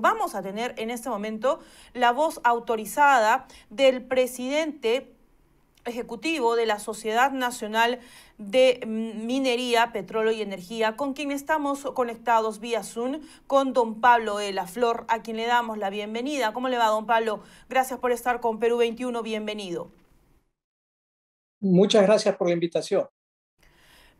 Vamos a tener en este momento la voz autorizada del presidente ejecutivo de la Sociedad Nacional de Minería, Petróleo y Energía, con quien estamos conectados vía Zoom, con don Pablo de la Flor, a quien le damos la bienvenida. ¿Cómo le va, don Pablo? Gracias por estar con Perú 21, bienvenido. Muchas gracias por la invitación.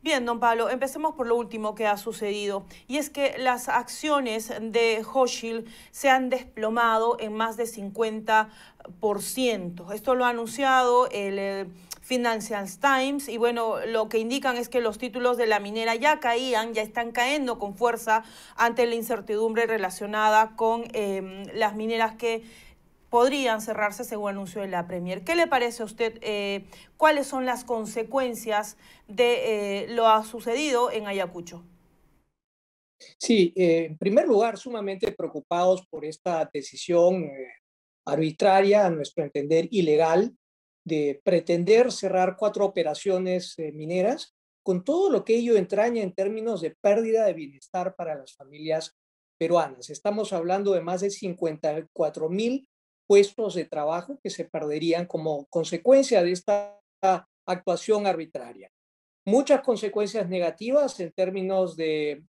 Bien, don Pablo, empecemos por lo último que ha sucedido, y es que las acciones de Hochschild se han desplomado en más de 50%. Esto lo ha anunciado el Financial Times, y bueno, lo que indican es que los títulos de la minera ya caían, ya están cayendo con fuerza ante la incertidumbre relacionada con las mineras que podrían cerrarse según anunció de la Premier. ¿Qué le parece a usted? ¿Cuáles son las consecuencias de lo sucedido en Ayacucho? Sí, en primer lugar, sumamente preocupados por esta decisión arbitraria, a nuestro entender ilegal, de pretender cerrar 4 operaciones mineras, con todo lo que ello entraña en términos de pérdida de bienestar para las familias peruanas. Estamos hablando de más de 54,000 puestos de trabajo que se perderían como consecuencia de esta actuación arbitraria. Muchas consecuencias negativas en términos de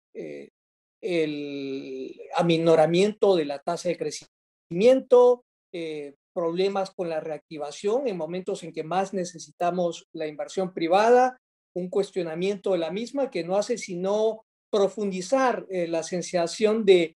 el aminoramiento de la tasa de crecimiento, problemas con la reactivación en momentos en que más necesitamos la inversión privada, un cuestionamiento de la misma que no hace sino profundizar la sensación de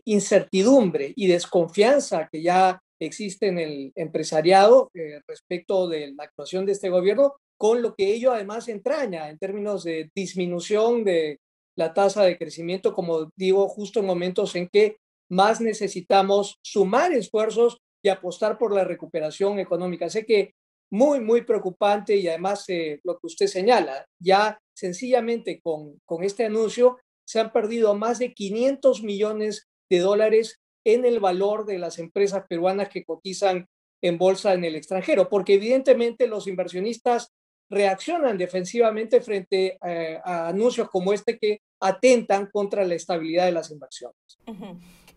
incertidumbre y desconfianza que ya existe en el empresariado respecto de la actuación de este gobierno, con lo que ello además entraña en términos de disminución de la tasa de crecimiento, como digo, justo en momentos en que más necesitamos sumar esfuerzos y apostar por la recuperación económica. Sé que muy preocupante y además lo que usted señala, ya sencillamente con este anuncio se han perdido más de 500 millones de dólares en el valor de las empresas peruanas que cotizan en bolsa en el extranjero, porque evidentemente los inversionistas reaccionan defensivamente frente a anuncios como este que atentan contra la estabilidad de las inversiones.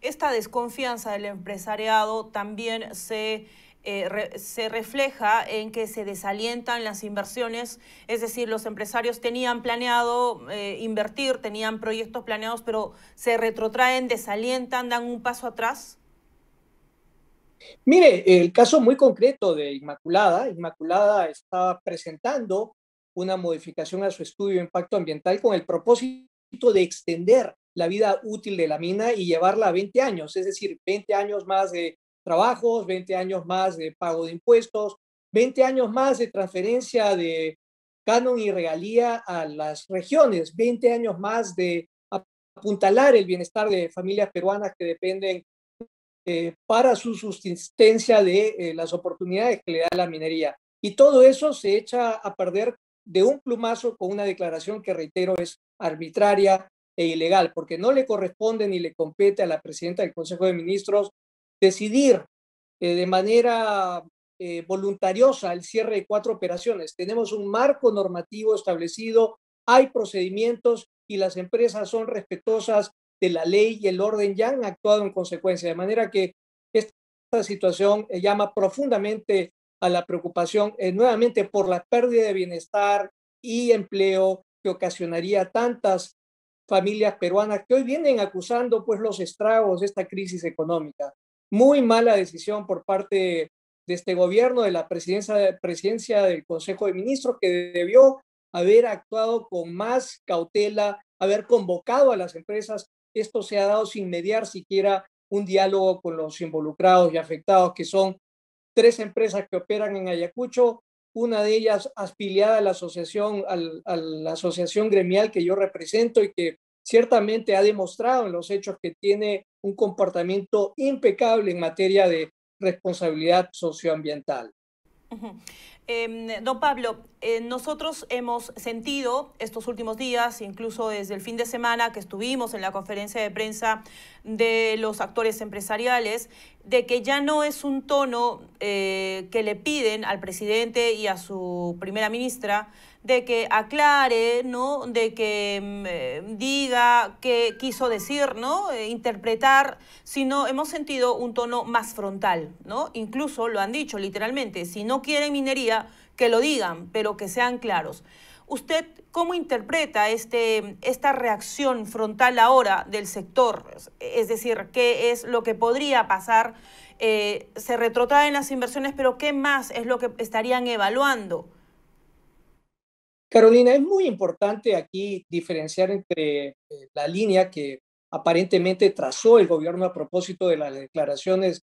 Esta desconfianza del empresariado también se refleja en que se desalientan las inversiones, es decir, los empresarios tenían planeado invertir, tenían proyectos planeados, pero se retrotraen, desalientan, dan un paso atrás. Mire, el caso muy concreto de Inmaculada. Inmaculada está presentando una modificación a su estudio de impacto ambiental con el propósito de extender la vida útil de la mina y llevarla a 20 años, es decir, 20 años más de trabajos, 20 años más de pago de impuestos, 20 años más de transferencia de canon y regalía a las regiones, 20 años más de apuntalar el bienestar de familias peruanas que dependen para su subsistencia de las oportunidades que le da la minería. Y todo eso se echa a perder de un plumazo con una declaración que, reitero, es arbitraria e ilegal, porque no le corresponde ni le compete a la presidenta del Consejo de Ministros decidir de manera voluntariosa el cierre de 4 operaciones. Tenemos un marco normativo establecido, hay procedimientos y las empresas son respetuosas de la ley y el orden, ya han actuado en consecuencia, de manera que esta situación llama profundamente a la preocupación nuevamente por la pérdida de bienestar y empleo que ocasionaría tantas familias peruanas que hoy vienen acusando pues los estragos de esta crisis económica. Muy mala decisión por parte de este gobierno, de la presidencia del Consejo de Ministros, que debió haber actuado con más cautela, haber convocado a las empresas. Esto se ha dado sin mediar siquiera un diálogo con los involucrados y afectados, que son 3 empresas que operan en Ayacucho, una de ellas afiliada a a la asociación gremial que yo represento y que ciertamente ha demostrado en los hechos que tiene un comportamiento impecable en materia de responsabilidad socioambiental. Don Pablo, nosotros hemos sentido estos últimos días, incluso desde el fin de semana que estuvimos en la conferencia de prensa de los actores empresariales, de que ya no es un tono que le piden al presidente y a su primera ministra de que aclare, ¿no? De que diga qué quiso decir, ¿no? Interpretar, sino hemos sentido un tono más frontal, ¿no? Incluso lo han dicho literalmente, si no quieren minería, que lo digan, pero que sean claros. ¿Usted cómo interpreta esta reacción frontal ahora del sector? Es decir, ¿qué es lo que podría pasar? Se retrotraen las inversiones, pero ¿qué más es lo que estarían evaluando? Carolina, es muy importante aquí diferenciar entre la línea que aparentemente trazó el gobierno a propósito de las declaraciones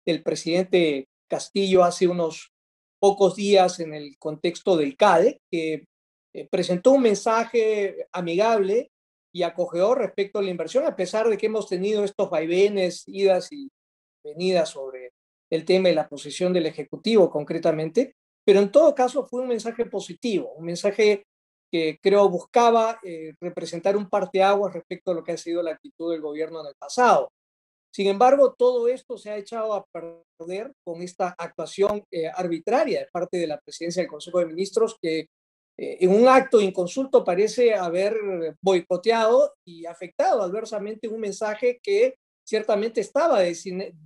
del presidente Castillo hace unos pocos días en el contexto del CADE, que presentó un mensaje amigable y acogedor respecto a la inversión, a pesar de que hemos tenido estos vaivenes, idas y venidas sobre el tema de la posición del Ejecutivo concretamente, pero en todo caso fue un mensaje positivo, un mensaje que creo buscaba representar un parteaguas respecto a lo que ha sido la actitud del gobierno en el pasado. Sin embargo, todo esto se ha echado a perder con esta actuación arbitraria de parte de la presidencia del Consejo de Ministros, que en un acto inconsulto parece haber boicoteado y afectado adversamente un mensaje que ciertamente estaba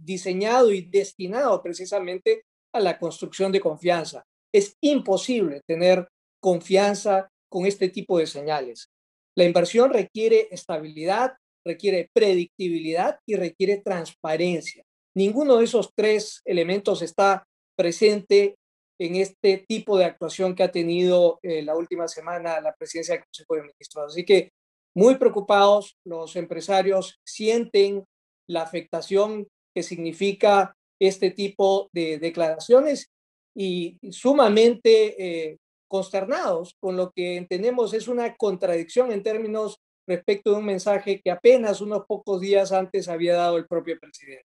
diseñado y destinado precisamente a la construcción de confianza. Es imposible tener confianza con este tipo de señales. La inversión requiere estabilidad, requiere predictibilidad y requiere transparencia. Ninguno de esos tres elementos está presente en este tipo de actuación que ha tenido la última semana la presidencia del Consejo de Ministros. Así que muy preocupados, los empresarios sienten la afectación que significa este tipo de declaraciones y sumamente consternados con lo que entendemos es una contradicción en términos respecto de un mensaje que apenas unos pocos días antes había dado el propio presidente.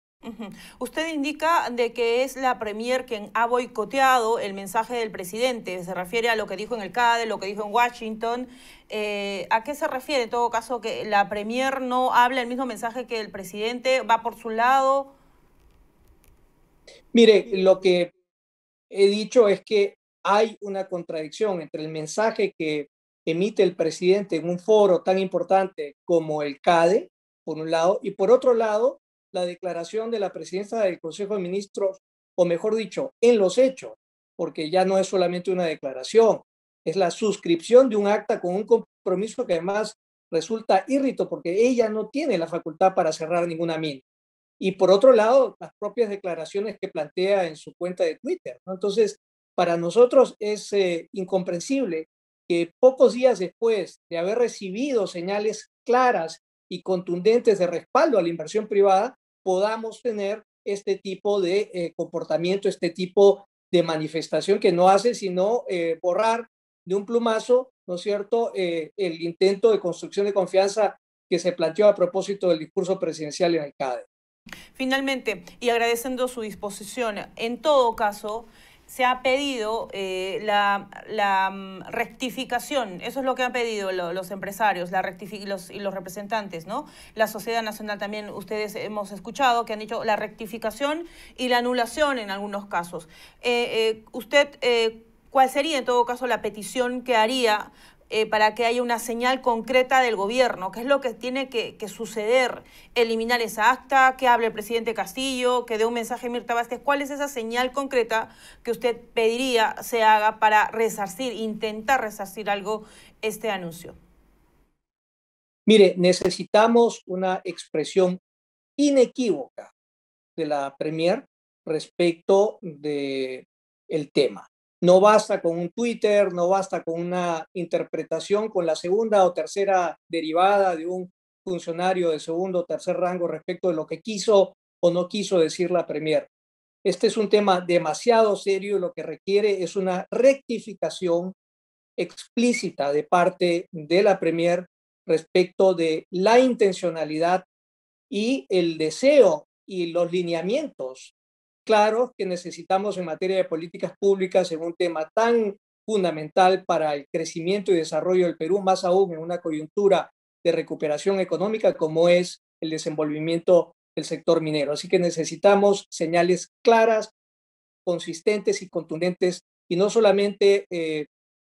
Usted indica de que es la Premier quien ha boicoteado el mensaje del presidente. Se refiere a lo que dijo en el CADE, lo que dijo en Washington. ¿A qué se refiere en todo caso que la Premier no habla el mismo mensaje que el presidente, va por su lado? Mire, lo que he dicho es que hay una contradicción entre el mensaje que emite el presidente en un foro tan importante como el CADE, por un lado, y por otro lado, la declaración de la presidencia del Consejo de Ministros, o mejor dicho, en los hechos, porque ya no es solamente una declaración, es la suscripción de un acta con un compromiso que además resulta írrito porque ella no tiene la facultad para cerrar ninguna mina. Y por otro lado, las propias declaraciones que plantea en su cuenta de Twitter, ¿no? Entonces, para nosotros es incomprensible que pocos días después de haber recibido señales claras y contundentes de respaldo a la inversión privada, podamos tener este tipo de comportamiento, este tipo de manifestación que no hace sino borrar de un plumazo, ¿no es cierto?, el intento de construcción de confianza que se planteó a propósito del discurso presidencial en el CADE. Finalmente, y agradeciendo su disposición, en todo caso, se ha pedido la rectificación, eso es lo que han pedido los empresarios y los representantes, ¿no? La sociedad nacional también, ustedes hemos escuchado que han dicho la rectificación y la anulación en algunos casos. ¿Cuál sería en todo caso la petición que haría para que haya una señal concreta del gobierno? ¿Qué es lo que tiene que suceder? Eliminar esa acta, que hable el presidente Castillo, que dé un mensaje a Mirta Vázquez. ¿Cuál es esa señal concreta que usted pediría se haga para resarcir, intentar resarcir algo este anuncio? Mire, necesitamos una expresión inequívoca de la Premier respecto de el tema. No basta con un Twitter, no basta con una interpretación con la segunda o tercera derivada de un funcionario de segundo o tercer rango respecto de lo que quiso o no quiso decir la Premier. Este es un tema demasiado serio y lo que requiere es una rectificación explícita de parte de la Premier respecto de la intencionalidad y el deseo y los lineamientos claros que necesitamos en materia de políticas públicas en un tema tan fundamental para el crecimiento y desarrollo del Perú, más aún en una coyuntura de recuperación económica como es el desenvolvimiento del sector minero. Así que necesitamos señales claras, consistentes y contundentes y no solamente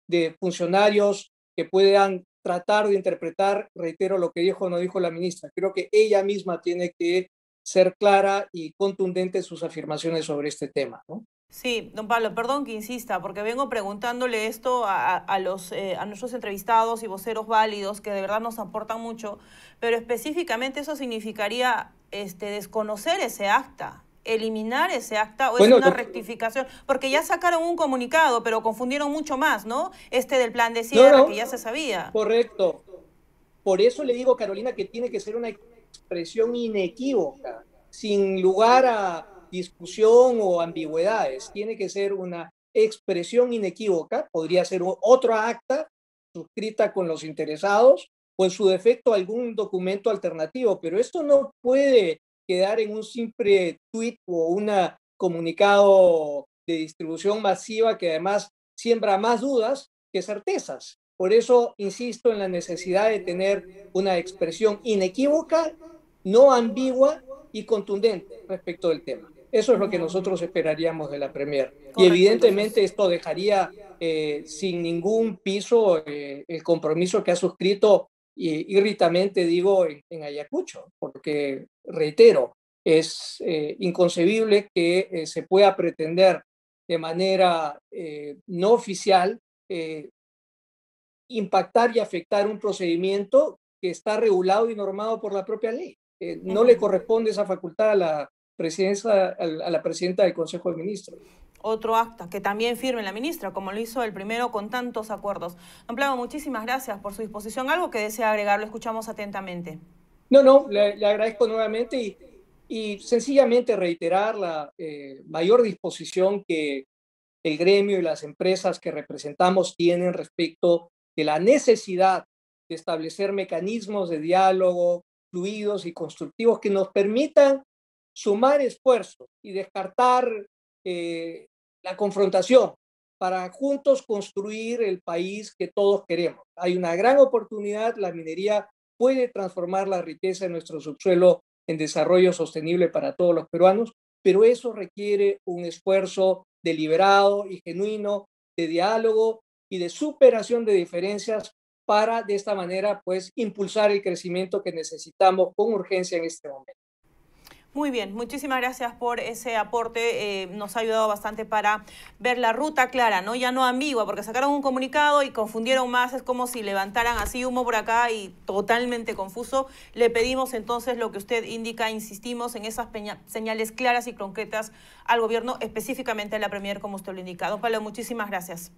de funcionarios que puedan tratar de interpretar, reitero lo que dijo o no dijo la ministra. Creo que ella misma tiene que ser clara y contundente en sus afirmaciones sobre este tema, ¿no? Sí, don Pablo, perdón que insista, porque vengo preguntándole esto a nuestros entrevistados y voceros válidos, que de verdad nos aportan mucho, pero específicamente eso significaría desconocer ese acta, eliminar ese acta, o es Bueno, una rectificación, porque ya sacaron un comunicado, pero confundieron mucho más, ¿no? Del plan de no, cierre, que ya no, se sabía. correcto. Por eso le digo, Carolina, que tiene que ser una expresión inequívoca, sin lugar a discusión o ambigüedades. Tiene que ser una expresión inequívoca, podría ser otra acta suscrita con los interesados o en su defecto algún documento alternativo, pero esto no puede quedar en un simple tuit o un comunicado de distribución masiva que además siembra más dudas que certezas. Por eso insisto en la necesidad de tener una expresión inequívoca, no ambigua y contundente respecto del tema. Eso es lo que nosotros esperaríamos de la Premier. Y Correcto, entonces. evidentemente esto dejaría sin ningún piso el compromiso que ha suscrito irritamente, digo, en Ayacucho, porque, reitero, es inconcebible que se pueda pretender de manera no oficial impactar y afectar un procedimiento que está regulado y normado por la propia ley. No le corresponde esa facultad a la presidenta del Consejo de Ministros. Otro acta que también firme la ministra, como lo hizo el primero con tantos acuerdos. Don Plavo, muchísimas gracias por su disposición. ¿Algo que desea agregar? Lo escuchamos atentamente. No, no, le agradezco nuevamente y sencillamente reiterar la mayor disposición que el gremio y las empresas que representamos tienen respecto de la necesidad de establecer mecanismos de diálogo fluidos y constructivos que nos permitan sumar esfuerzos y descartar la confrontación para juntos construir el país que todos queremos. Hay una gran oportunidad, la minería puede transformar la riqueza de nuestro subsuelo en desarrollo sostenible para todos los peruanos, pero eso requiere un esfuerzo deliberado y genuino de diálogo y de superación de diferencias para de esta manera pues impulsar el crecimiento que necesitamos con urgencia en este momento. Muy bien, muchísimas gracias por ese aporte. Nos ha ayudado bastante para ver la ruta clara, ¿no? Ya no ambigua, porque sacaron un comunicado y confundieron más. Es como si levantaran así humo por acá y totalmente confuso. Le pedimos entonces lo que usted indica, insistimos en esas señales claras y concretas al gobierno, específicamente a la Premier, como usted lo indica. Don Pablo, muchísimas gracias.